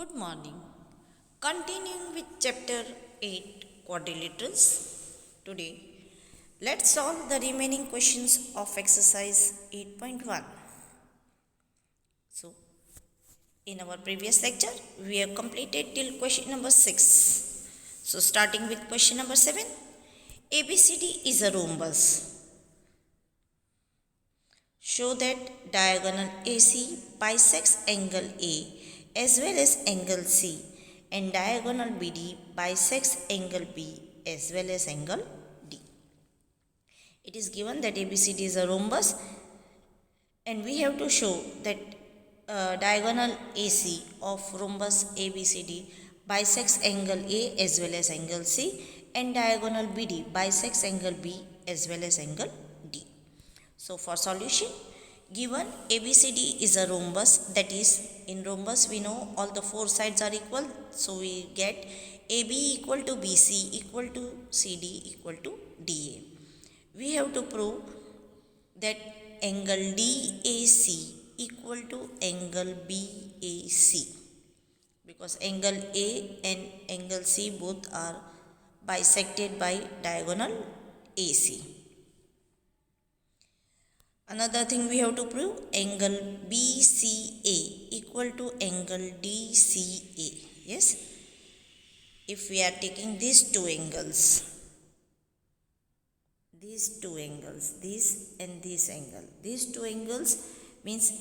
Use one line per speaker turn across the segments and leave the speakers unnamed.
Good morning. Continuing with chapter 8 quadrilaterals. Today, let's solve the remaining questions of exercise 8.1. So, in our previous lecture, we have completed till question number 6. So, starting with question number 7, ABCD is a rhombus. Show that diagonal AC bisects angle A as well as angle C and diagonal BD bisects angle B as well as angle D. It is given that ABCD is a rhombus and we have to show that diagonal AC of rhombus ABCD bisects angle A as well as angle C and diagonal BD bisects angle B as well as angle D. So for solution, given ABCD is a rhombus, that is, in rhombus we know all the four sides are equal, so we get AB equal to BC equal to CD equal to DA. We have to prove that angle DAC equal to angle BAC, because angle A and angle C both are bisected by diagonal AC. Another thing we have to prove, angle BCA equal to angle DCA. Yes, if we are taking these two angles, this and this angle, these two angles means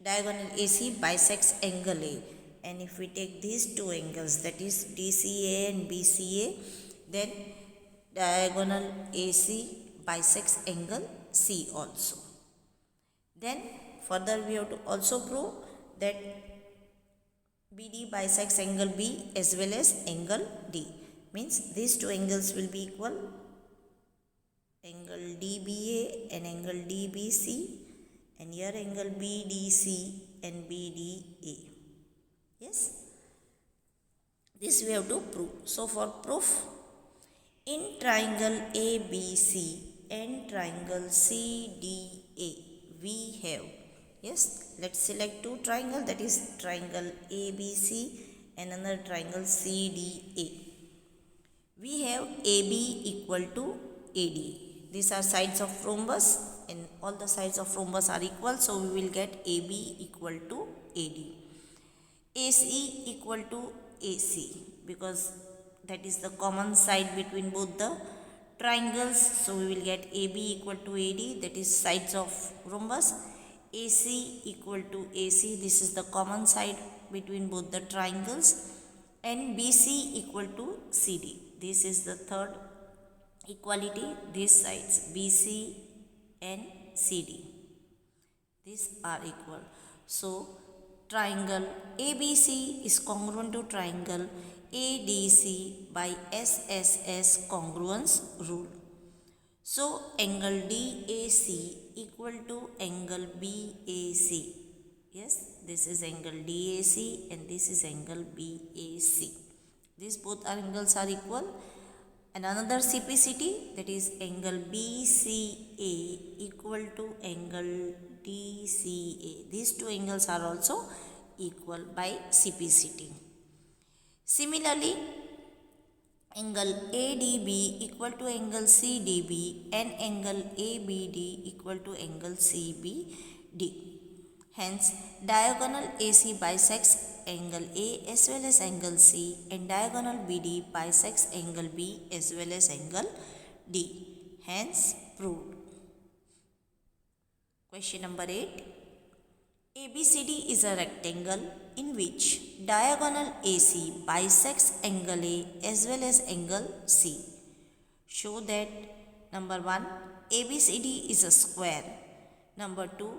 diagonal AC bisects angle A, and if we take these two angles, that is DCA and BCA, then diagonal AC bisects angle C also. Then further we have to also prove that BD bisects angle B as well as angle D. Means these two angles will be equal, angle DBA and angle DBC, and here angle BDC and BDA. Yes, this we have to prove. So for proof, in triangle ABC and triangle CDA, we have, yes, let's select two triangles, that is triangle ABC and another triangle CDA. We have AB equal to AD. These are sides of rhombus and all the sides of rhombus are equal, so we will get AB equal to AD. AC equal to AC, because that is the common side between both the triangles, so we will get AB equal to AD, that is sides of rhombus. AC equal to AC, this is the common side between both the triangles, and BC equal to CD, this is the third equality. These sides BC and CD, these are equal, so triangle ABC is congruent to triangle ADC by SSS congruence rule. So angle DAC equal to angle BAC. Yes, this is angle DAC and this is angle BAC. These both angles are equal. And another CPCT, that is angle BCA equal to angle DCA. These two angles are also equal by CPCT. Similarly, angle ADB equal to angle CDB and angle ABD equal to angle CBD. Hence, diagonal AC bisects angle A as well as angle C and diagonal BD bisects angle B as well as angle D. Hence, proved. Question number 8. ABCD is a rectangle in which diagonal AC bisects angle A as well as angle C. Show that number 1, ABCD is a square. Number 2,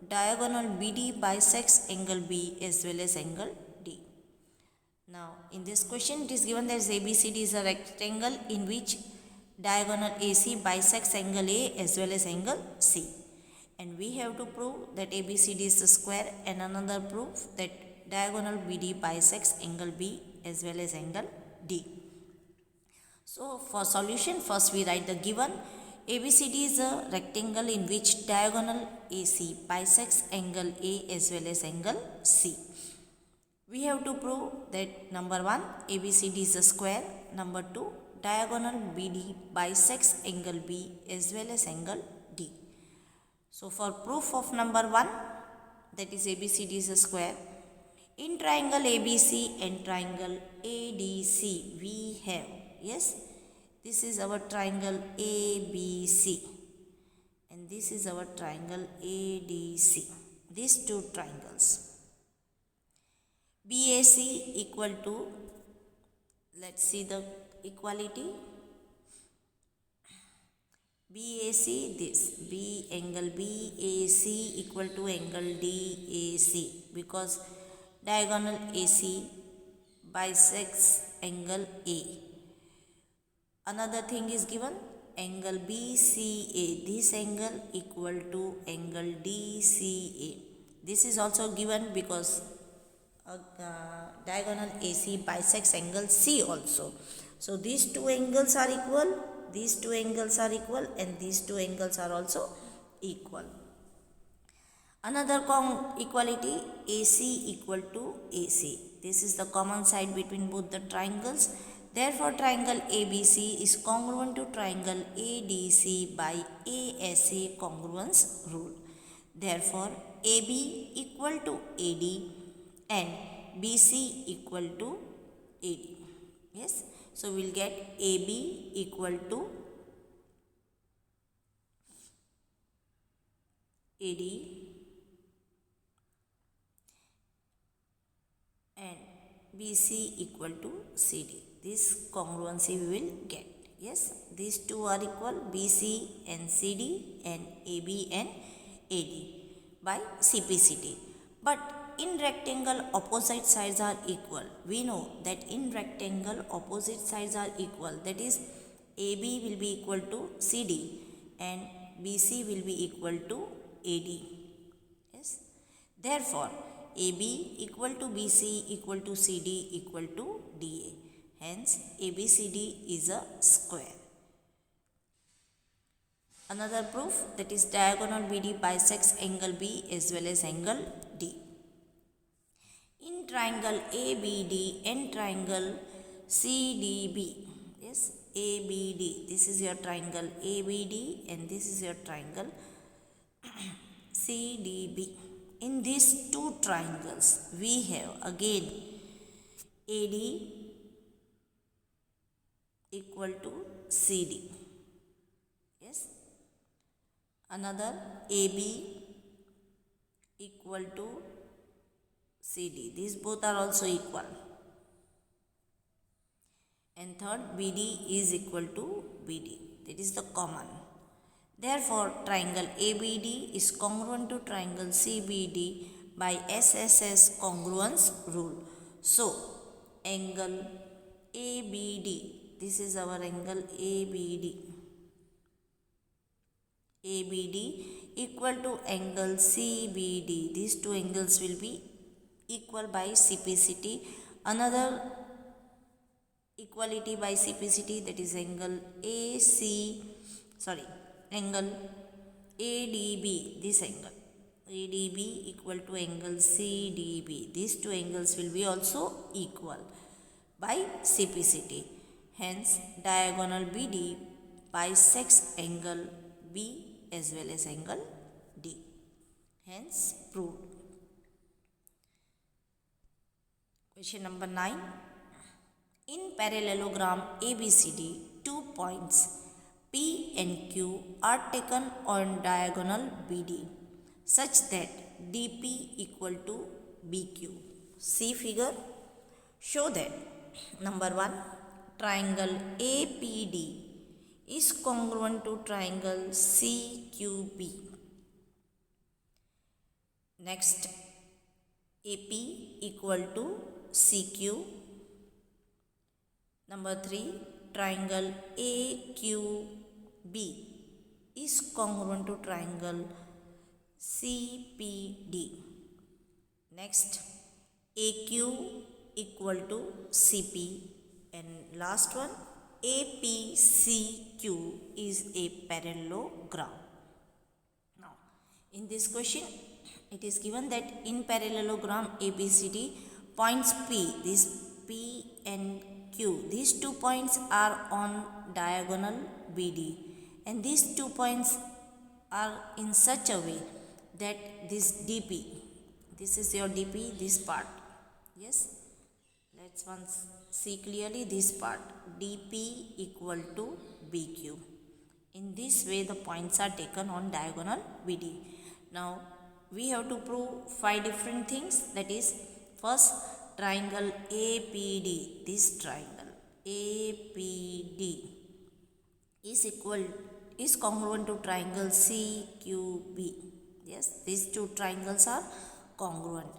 diagonal BD bisects angle B as well as angle D. Now in this question it is given that ABCD is a rectangle in which diagonal AC bisects angle A as well as angle C. And we have to prove that ABCD is a square, and another proof that diagonal BD bisects angle B as well as angle D. So for solution, first we write the given. ABCD is a rectangle in which diagonal AC bisects angle A as well as angle C. We have to prove that number 1 ABCD is a square, number 2 diagonal BD bisects angle B as well as angle D. So for proof of number 1, that is ABCD is a square, in triangle ABC and triangle ADC we have, yes, this is our triangle ABC and this is our triangle ADC, these two triangles. BAC equal to, let's see the equality. BAC, this B angle BAC equal to angle DAC, because diagonal AC bisects angle A. Another thing is given, angle BCA, this angle equal to angle DCA. This is also given because diagonal AC bisects angle C also. So these two angles are equal, these two angles are equal, and these two angles are also equal. Another equality, AC equal to AC. This is the common side between both the triangles. Therefore, triangle ABC is congruent to triangle ADC by ASA congruence rule. Therefore, AB equal to AD and BC equal to AD. Yes, so we'll get AB equal to AD and BC equal to CD. This congruency we will get. Yes, these two are equal, BC and CD and AB and AD by CPCT. But in rectangle opposite sides are equal. We know that in rectangle opposite sides are equal. That is, AB will be equal to CD and BC will be equal to AD. Yes. Therefore, AB equal to BC equal to CD equal to DA. Hence, ABCD is a square. Another proof, that is diagonal BD bisects angle B as well as angle D. In triangle ABD and triangle CDB, yes, ABD, this is your triangle ABD and this is your triangle CDB. In these two triangles, we have again AD equal to CD. Yes. Another AB equal to CD. These both are also equal. And third, BD is equal to BD. That is the common. Therefore, triangle ABD is congruent to triangle CBD by SSS congruence rule. So, angle ABD, this is our angle ABD. ABD equal to angle CBD. These two angles will be equal by CPCT. Another equality by CPCT, that is angle angle ADB, this angle ADB equal to angle CDB. These two angles will be also equal by CPCT. Hence, diagonal BD bisects angle B as well as angle D. Hence, proved. Question number 9. In parallelogram ABCD, 2 points P and Q are taken on diagonal BD such that DP equal to BQ. See figure. Show that number 1, triangle APD is congruent to triangle CQB. Next, AP equal to CQ. Number 3, triangle AQB is congruent to triangle CPD. Next, AQ equal to CP. And last one, APCQ is a parallelogram. Now, in this question, it is given that in parallelogram ABCD, points P, this P and Q, these 2 points are on diagonal BD, and these 2 points are in such a way that this DP, this is your DP, this part, yes, let's once see clearly this part, DP equal to BQ. In this way the points are taken on diagonal BD. Now we have to prove 5 different things, that is, first, triangle APD, this triangle APD is congruent to triangle CQB. Yes, these two triangles are congruent.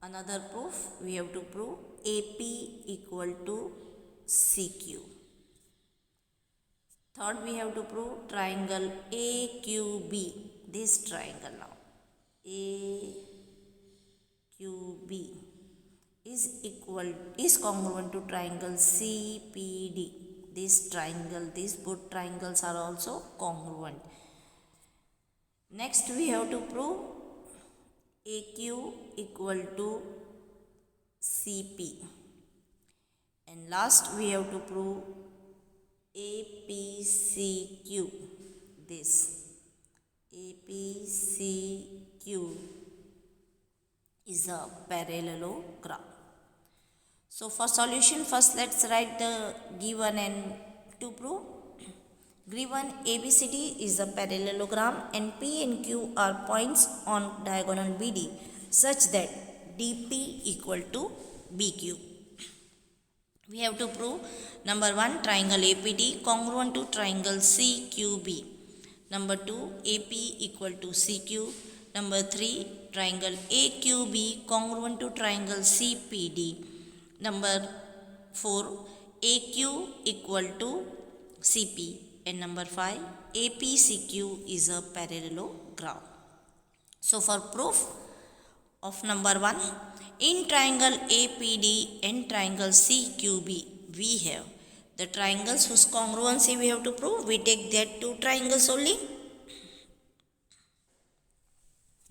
Another proof, we have to prove AP equal to CQ. Third, we have to prove triangle AQB, this triangle now, AQB is congruent to triangle CPD. This triangle, these both triangles are also congruent. Next, we have to prove AQ equal to CP. And last, we have to prove APCQ, this APCQ is a parallelogram. So for solution, first let's write the given and to prove. Given ABCD is a parallelogram and P and Q are points on diagonal BD such that DP equal to BQ. We have to prove number 1, triangle APD congruent to triangle CQB. Number 2, AP equal to CQ. Number 3, triangle AQB congruent to triangle CPD. Number 4, AQ equal to CP. And number 5, APCQ is a parallelogram. So for proof of number 1, in triangle APD and triangle CQB, we have the triangles whose congruency we have to prove. We take that 2 triangles only.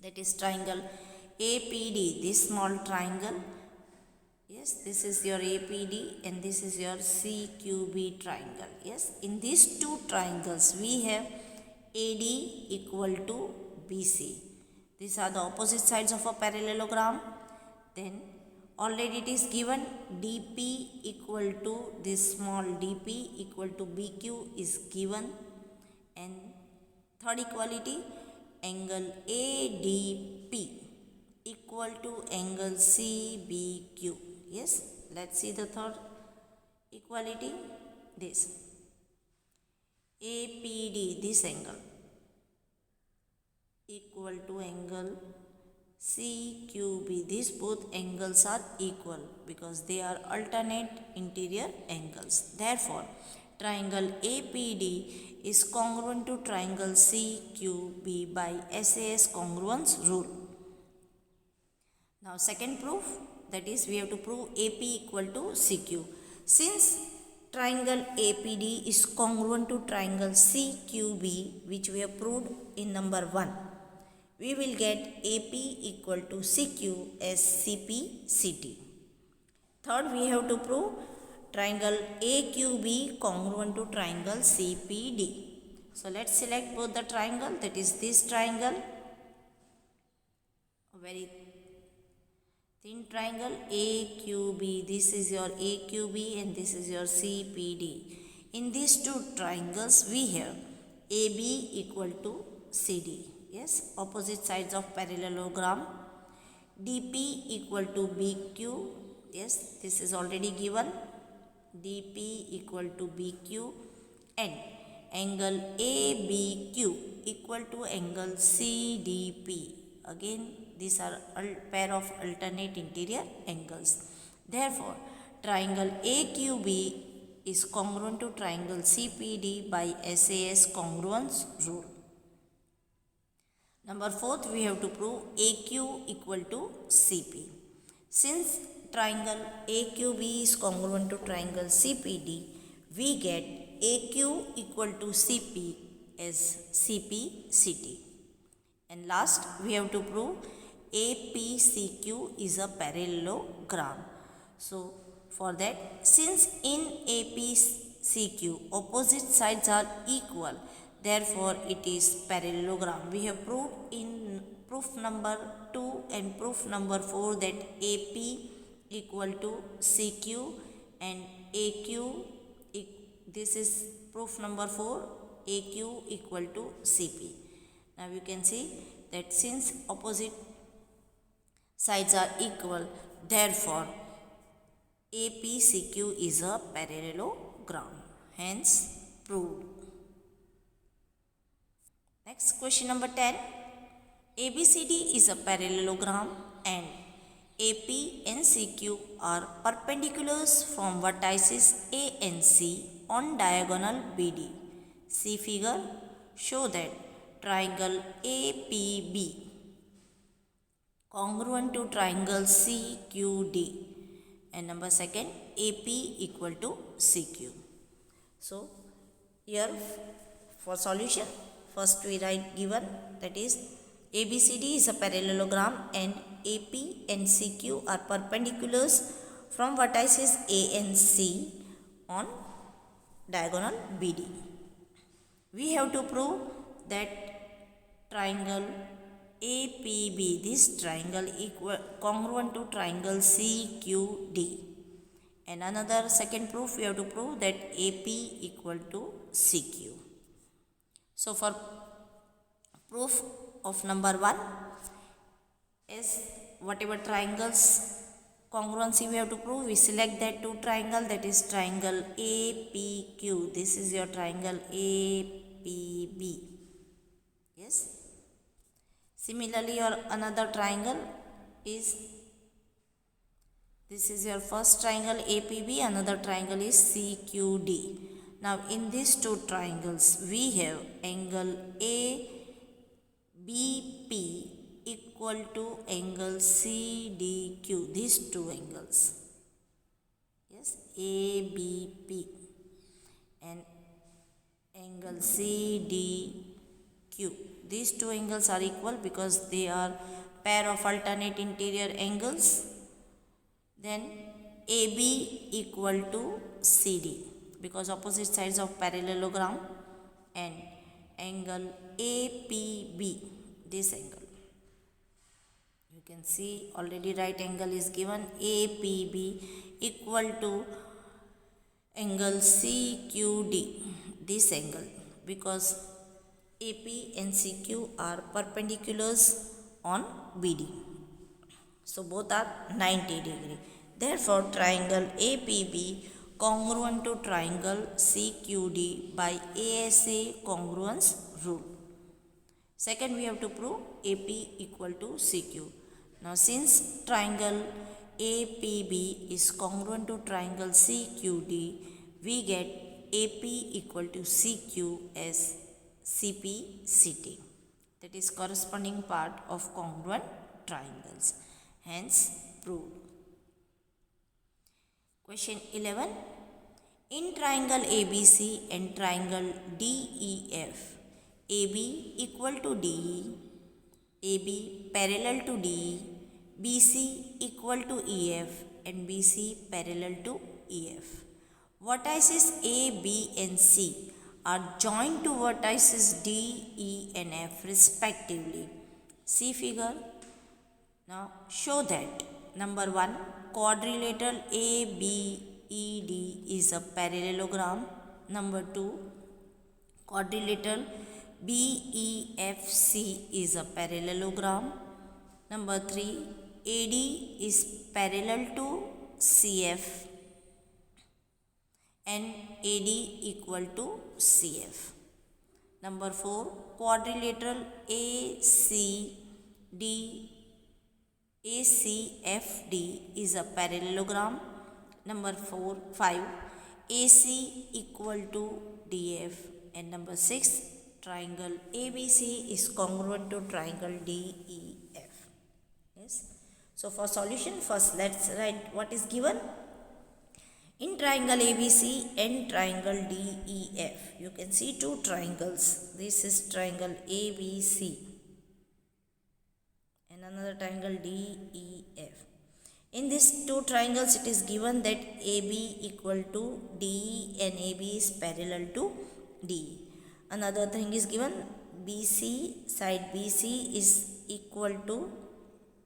That is triangle APD, this small triangle. Yes, this is your APD and this is your CQB triangle. Yes, in these 2 triangles we have AD equal to BC. These are the opposite sides of a parallelogram. Then already it is given DP equal to this small DP equal to BQ is given. And third equality, angle ADP equal to angle CBQ. Yes, let's see the third equality, this APD, this angle equal to angle CQB. These both angles are equal because they are alternate interior angles. Therefore, triangle APD is congruent to triangle CQB by SAS congruence rule. Now second proof, that is we have to prove AP equal to CQ. Since triangle APD is congruent to triangle CQB, which we have proved in number 1, we will get AP equal to CQ as CPCT. Third, we have to prove triangle AQB congruent to triangle CPD. So let's select both the triangle, that is this triangle, a very thin triangle AQB. This is your AQB and this is your CPD. In these 2 triangles we have AB equal to CD. Yes, opposite sides of parallelogram. DP equal to BQ. Yes, this is already given. DP equal to BQ and angle ABQ equal to angle CDP. Again, these are a pair of alternate interior angles. Therefore, triangle AQB is congruent to triangle CPD by SAS congruence rule. Number 4th, we have to prove AQ equal to CP. Since triangle AQB is congruent to triangle CPD, we get AQ equal to CP as CPCT. And last, we have to prove APCQ is a parallelogram. So for that, since in APCQ opposite sides are equal, therefore it is parallelogram. We have proved in proof number 2 and proof number 4 that AP equal to CQ and AQ, this is proof number 4, AQ equal to CP. Now you can see that since opposite sides are equal, therefore APCQ is a parallelogram. Hence proved. Next, question number 10. ABCD is a parallelogram and AP and CQ are perpendiculars from vertices A and C on diagonal BD. See figure. Show that triangle APB congruent to triangle CQD, and number second, AP equal to CQ. So here for solution, first we write given, that is ABCD is a parallelogram and AP and CQ are perpendiculars from vertices A and C on diagonal BD. We have to prove that triangle APB, this triangle congruent to triangle CQD. And another second proof, we have to prove that AP equal to CQ. So for proof of number 1 is whatever triangles congruency we have to prove, we select that two triangle, that is triangle APQ. This is your triangle APB. Yes. Similarly, your another triangle is, this is your first triangle APB, another triangle is CQD. Now in these two triangles we have angle ABP equal to angle CDQ, these two angles. Yes, ABP and angle CDQ. These two angles are equal because they are pair of alternate interior angles. Then AB equal to CD because opposite sides of parallelogram, and angle APB, this angle. You can see already right angle is given, APB equal to angle CQD, this angle, because AP and CQ are perpendiculars on BD. So both are 90 degree. Therefore triangle APB congruent to triangle CQD by ASA congruence rule. Second, we have to prove AP equal to CQ. Now since triangle APB is congruent to triangle CQD, we get AP equal to CQ as CPCT, that is corresponding part of congruent triangles. Hence proved. Question 11. In triangle ABC and triangle DEF, AB equal to DE, AB parallel to DE, BC equal to EF and BC parallel to EF. Vertices A, B and C are joined to vertices D, E and F respectively. See figure. Now show that number 1, quadrilateral ABED is a parallelogram. Number 2, quadrilateral BEFC is a parallelogram. Number 3, AD is parallel to CF and AD equal to CF. Number 4, quadrilateral ACFD is a parallelogram. Number 5, AC equal to DF. And number 6, triangle ABC is congruent to triangle DEF. Yes. So for solution, first let's write what is given. In triangle ABC and triangle DEF, you can see two triangles. This is triangle ABC. another triangle DEF. In these two triangles, it is given that AB equal to DE and AB is parallel to DE. Another thing is given, BC, side BC is equal to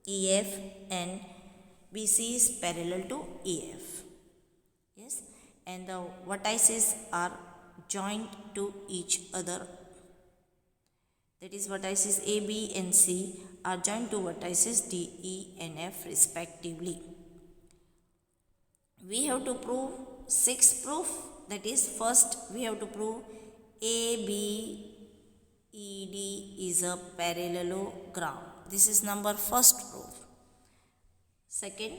EF and BC is parallel to EF. Yes, and the vertices are joined to each other. That is, vertices A, B and C are joined to vertices D, E and F respectively. We have to prove 6 proof. That is, first we have to prove ABED is a parallelogram. This is number first proof. Second,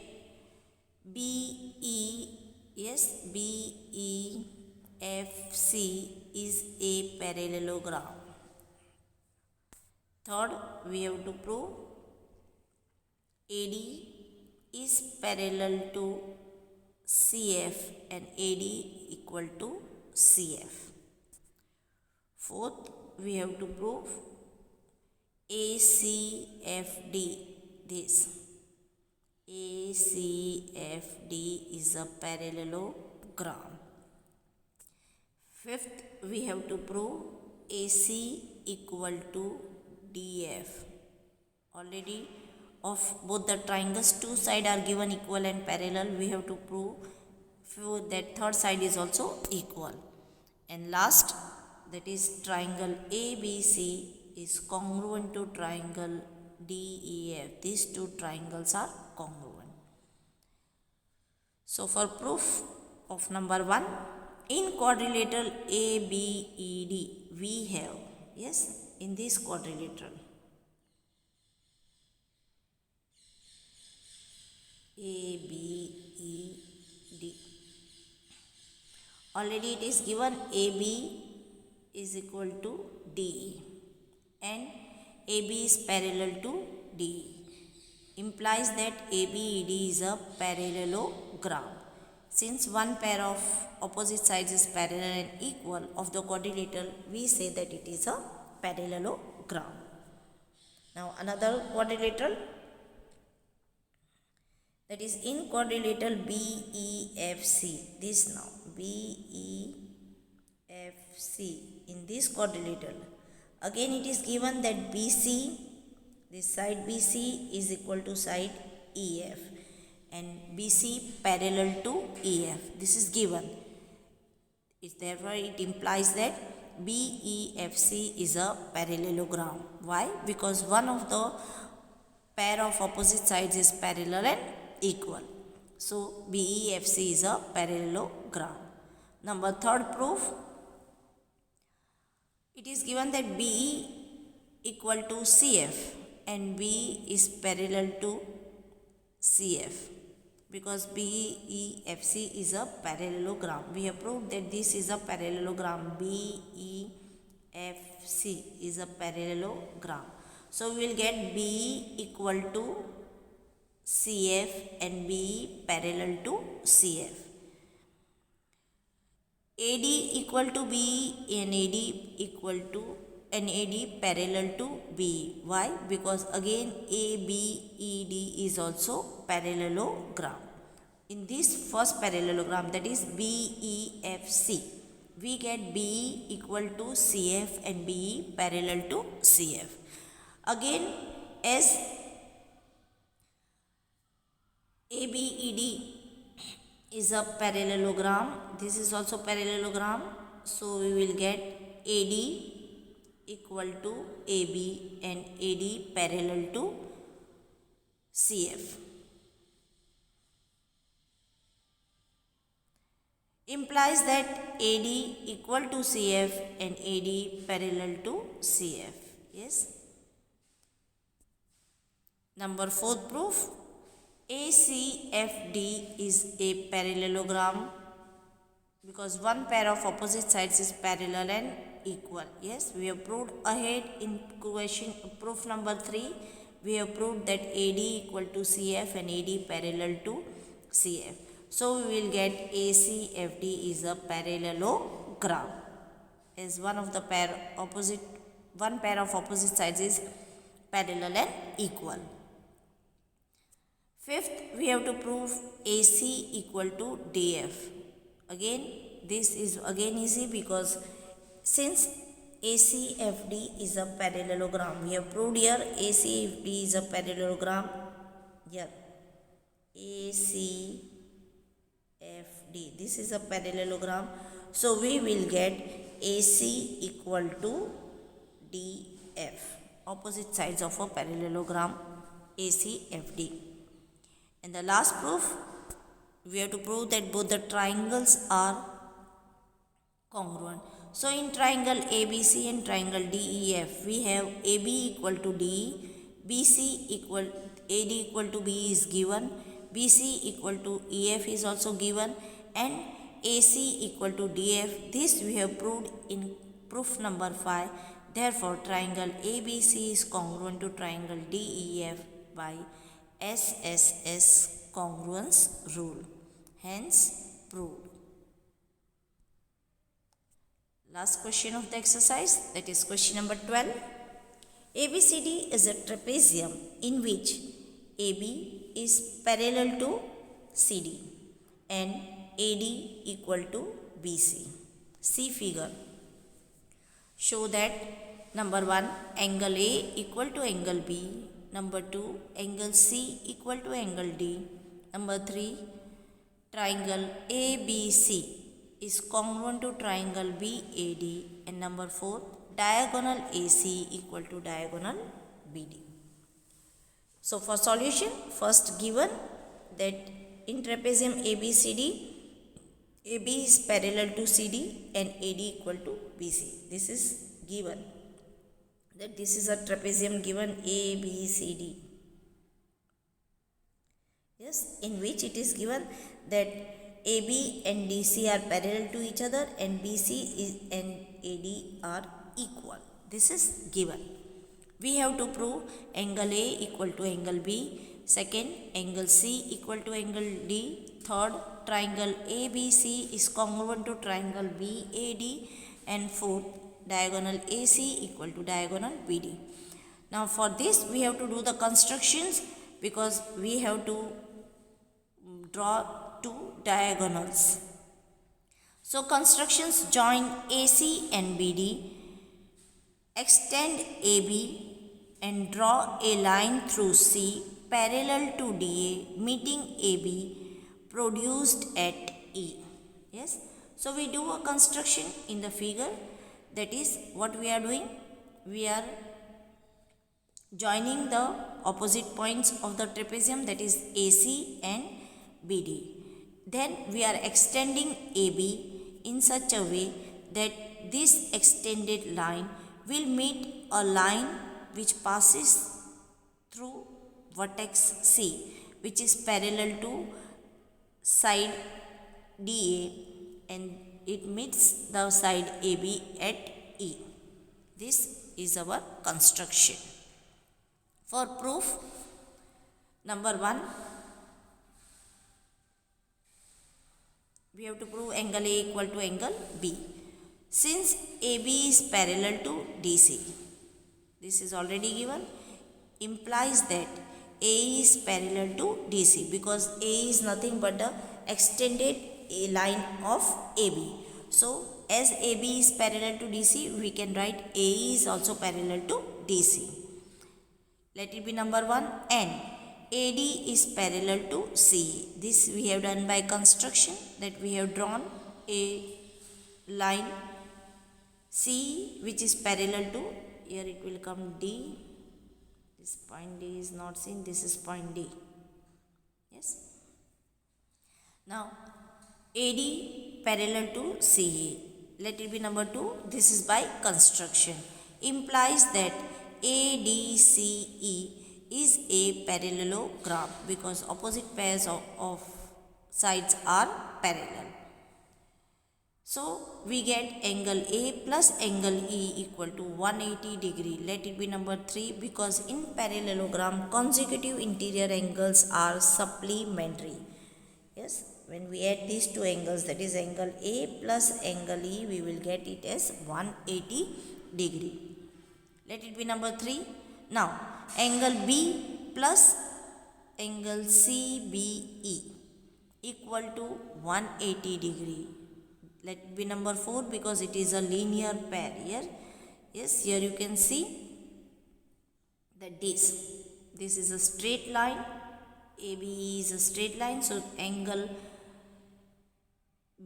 BEFC is a parallelogram. Third, we have to prove AD is parallel to CF and AD equal to CF. Fourth, we have to prove ACFD. This ACFD is a parallelogram. Fifth, we have to prove AC equal to DF. Already of both the triangles, two sides are given equal and parallel. We have to prove that third side is also equal. And last, that is triangle ABC is congruent to triangle DEF. These two triangles are congruent. So for proof of number 1, in quadrilateral ABED we have, yes, in this quadrilateral ABED, already it is given AB is equal to DE and AB is parallel to DE, implies that ABED is a parallelogram. Since one pair of opposite sides is parallel and equal of the quadrilateral, we say that it is a parallelogram. Now another quadrilateral, that is in quadrilateral BEFC. This now BEFC, in this quadrilateral, again it is given that BC, this side BC is equal to side EF and BC parallel to EF. This is given. Therefore it implies that BEFC is a parallelogram. Why? Because one of the pair of opposite sides is parallel and equal. So BEFC is a parallelogram. Number third proof, it is given that BE equal to CF and B is parallel to CF. Because BEFC is a parallelogram. We have proved that this is a parallelogram. BEFC is a parallelogram. So we will get BE equal to CF and BE parallel to CF. AD equal to BE and AD equal to AD parallel to BE. Why? Because again ABED is also parallelogram. In this first parallelogram, that is BEFC, we get BE equal to CF and BE parallel to CF. Again, as ABED is a parallelogram, this is also parallelogram, so we will get AD equal to AB and AD parallel to CF. Implies that AD equal to CF and AD parallel to CF. Yes. Number 4th proof, ACFD is a parallelogram because one pair of opposite sides is parallel and equal. Yes, we have proved ahead in question proof number 3. We have proved that AD equal to CF and AD parallel to CF. So we will get ACFD is a parallelogram as one pair of opposite sides is parallel and equal. Fifth, we have to prove AC equal to DF. Again, this is again easy because since ACFD is a parallelogram, we have proved here ACFD is a parallelogram. Here, ACFD, this is a parallelogram. So we will get AC equal to DF, opposite sides of a parallelogram ACFD. And the last proof, we have to prove that both the triangles are congruent. So in triangle ABC and triangle DEF, we have AB equal to DE, BC equal, AD equal to B is given, BC equal to EF is also given, and AC equal to DF. This we have proved in proof number 5. Therefore, triangle ABC is congruent to triangle DEF by SSS congruence rule. Hence, proved. Last question of the exercise, that is question number 12. ABCD is a trapezium in which AB is parallel to CD and AD equal to BC. See figure. Show that number 1, angle A equal to angle B. Number 2, angle C equal to angle D. Number 3, triangle ABC is congruent to triangle BAD. And number 4, diagonal AC equal to diagonal BD. So for solution, first given that in trapezium ABCD, AB is parallel to CD and AD equal to BC. This is given. That this is a trapezium given ABCD. Yes, in which it is given that AB and DC are parallel to each other and BC and AD are equal. This is given. We have to prove angle A equal to angle B. Second, angle C equal to angle D. Third, triangle ABC is congruent to triangle BAD. And fourth, diagonal AC equal to diagonal BD. Now for this we have to do the constructions because we have to draw two diagonals. So constructions, join AC and BD, extend AB and draw a line through C parallel to DA meeting AB produced at E. Yes. So we do a construction in the figure. That is what we are doing. We are joining the opposite points of the trapezium, that is AC and BD. Then we are extending AB in such a way that this extended line will meet a line which passes through vertex C, which is parallel to side DA, and it meets the side AB at E. This is our construction. For proof, number 1, we have to prove angle A equal to angle B. Since AB is parallel to DC, this is already given, implies that A is parallel to DC because A is nothing but the extended line of AB. So as AB is parallel to DC, we can write A is also parallel to DC. Let it be number 1, and AD is parallel to CE. This we have done by construction, that we have drawn a line CE which is parallel to, here it will come D. This point D is not seen, this is point D. Yes. Now AD parallel to CE. Let it be number 2. This is by construction. Implies that ADCE is a parallelogram because opposite pairs of sides are parallel. So we get angle A plus angle E equal to 180 degree. Let it be number 3 because in parallelogram consecutive interior angles are supplementary. Yes, when we add these two angles, that is angle A plus angle E, we will get it as 180 degree. Let it be number 3. Now angle B plus angle CBE equal to 180 degree. Let it be number 4 because it is a linear pair here. Yes, here you can see that this is a straight line. ABE is a straight line, so angle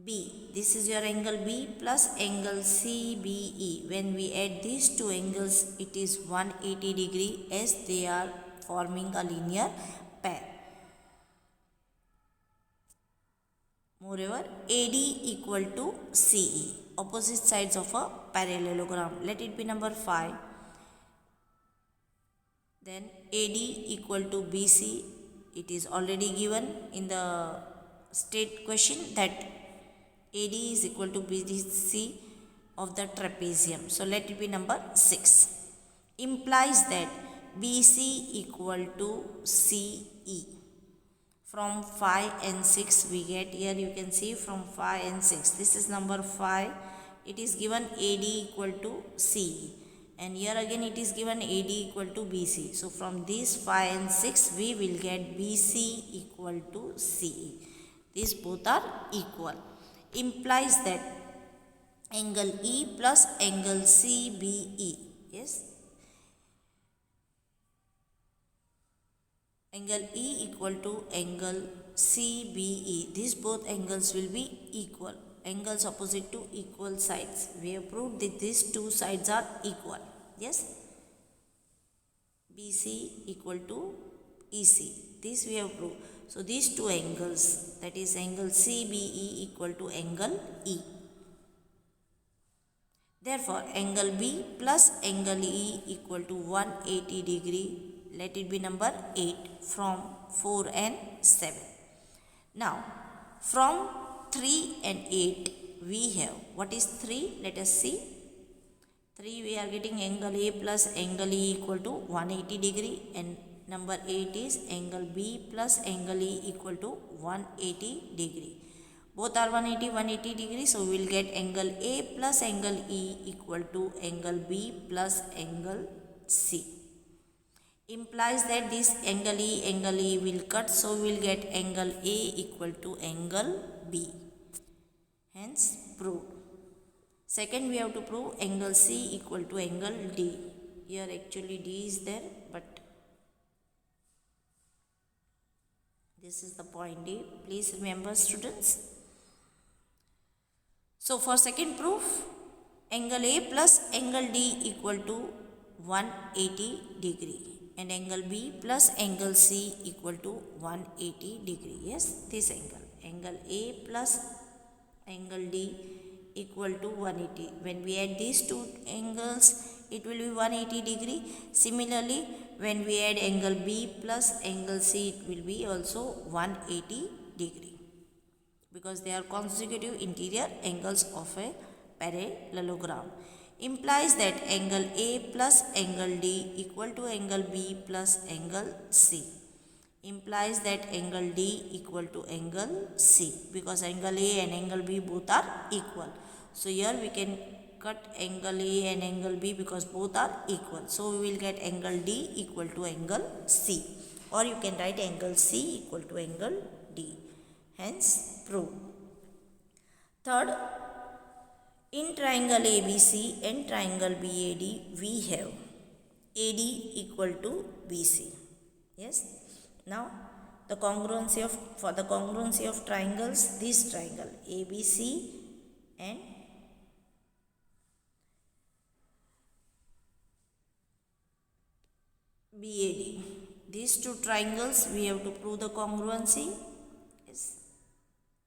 B, this is your angle B plus angle CBE. When we add these two angles, it is 180 degree as they are forming a linear pair. Moreover, AD equal to CE, opposite sides of a parallelogram. Let it be number 5. Then AD equal to BC. It is already given in the state question that AD is equal to BC of the trapezium. So let it be number 6. Implies that BC equal to CE. From 5 and 6 we get, here you can see from 5 and 6. This is number 5. It is given AD equal to CE. And here again it is given AD equal to BC. So from these 5 and 6 we will get BC equal to CE. These both are equal. Implies that angle E plus angle CBE. Yes. Angle E equal to angle CBE. These both angles will be equal. Angles opposite to equal sides. We have proved that these two sides are equal. Yes. BC equal to EC. This we have proved. So these two angles, that is angle CBE equal to angle E. Therefore, angle B plus angle E equal to 180 degree. Let it be number 8 from 4 and 7. Now, from 3 and 8 we have, what is 3? Let us see. 3 we are getting angle A plus angle E equal to 180 degree, and number 8 is angle B plus angle E equal to 180 degree. Both are 180 degree, so we will get angle A plus angle E equal to angle B plus angle C. Implies that this angle E will cut, so we will get angle A equal to angle B. Hence proved. Second, we have to prove angle C equal to angle D. Here actually D is there, but this is the point D. Please remember, students. So for second proof, angle A plus angle D equal to 180 degree. And angle B plus angle C equal to 180 degree. Yes, this angle. Angle A plus angle D equal to 180. When we add these two angles, it will be 180 degree. Similarly, when we add angle B plus angle C, it will be also 180 degree. Because they are consecutive interior angles of a parallelogram. Implies that angle A plus angle D equal to angle B plus angle C. Implies that angle D equal to angle C, because angle A and angle B both are equal. So here we can cut angle A and angle B because both are equal. So we will get angle D equal to angle C, or you can write angle C equal to angle D. Hence proved. Third, in triangle ABC and triangle BAD, we have AD equal to BC. Yes. Now, for the congruency of triangles, this triangle ABC and BAD. These two triangles we have to prove the congruency. Yes.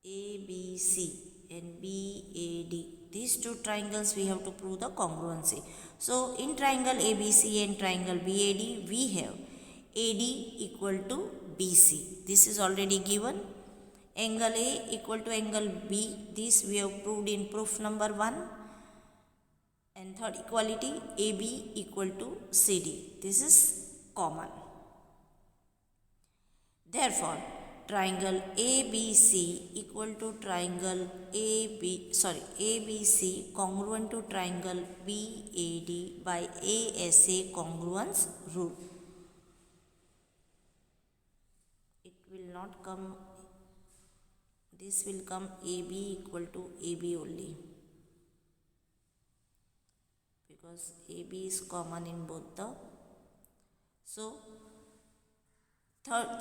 ABC and BAD. These two triangles we have to prove the congruency. So in triangle ABC and triangle BAD, we have AD equal to BC. This is already given. Angle A equal to angle B. This we have proved in proof number 1. And third equality, AB equal to CD. This is common. Therefore, triangle ABC equal to triangle ABC congruent to triangle BAD by ASA congruence rule. not come, this will come AB equal to AB only, because AB is common in both the. So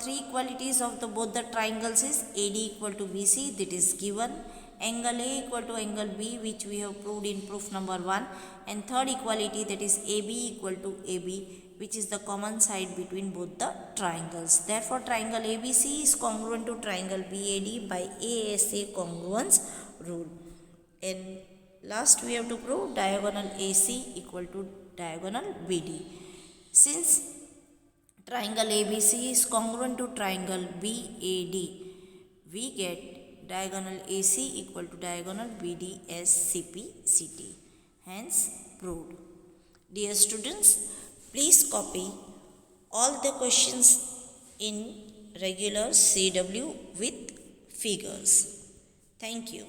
three qualities of the both the triangles is AD equal to BC, that is given, angle A equal to angle B, which we have proved in proof number 1, and third equality, that is AB equal to AB, which is the common side between both the triangles. Therefore triangle ABC is congruent to triangle BAD by ASA congruence rule. And last we have to prove diagonal AC equal to diagonal BD. Since triangle ABC is congruent to triangle BAD, we get diagonal AC equal to diagonal BD as CPCT. Hence proved. Dear students, please copy all the questions in regular CW with figures. Thank you.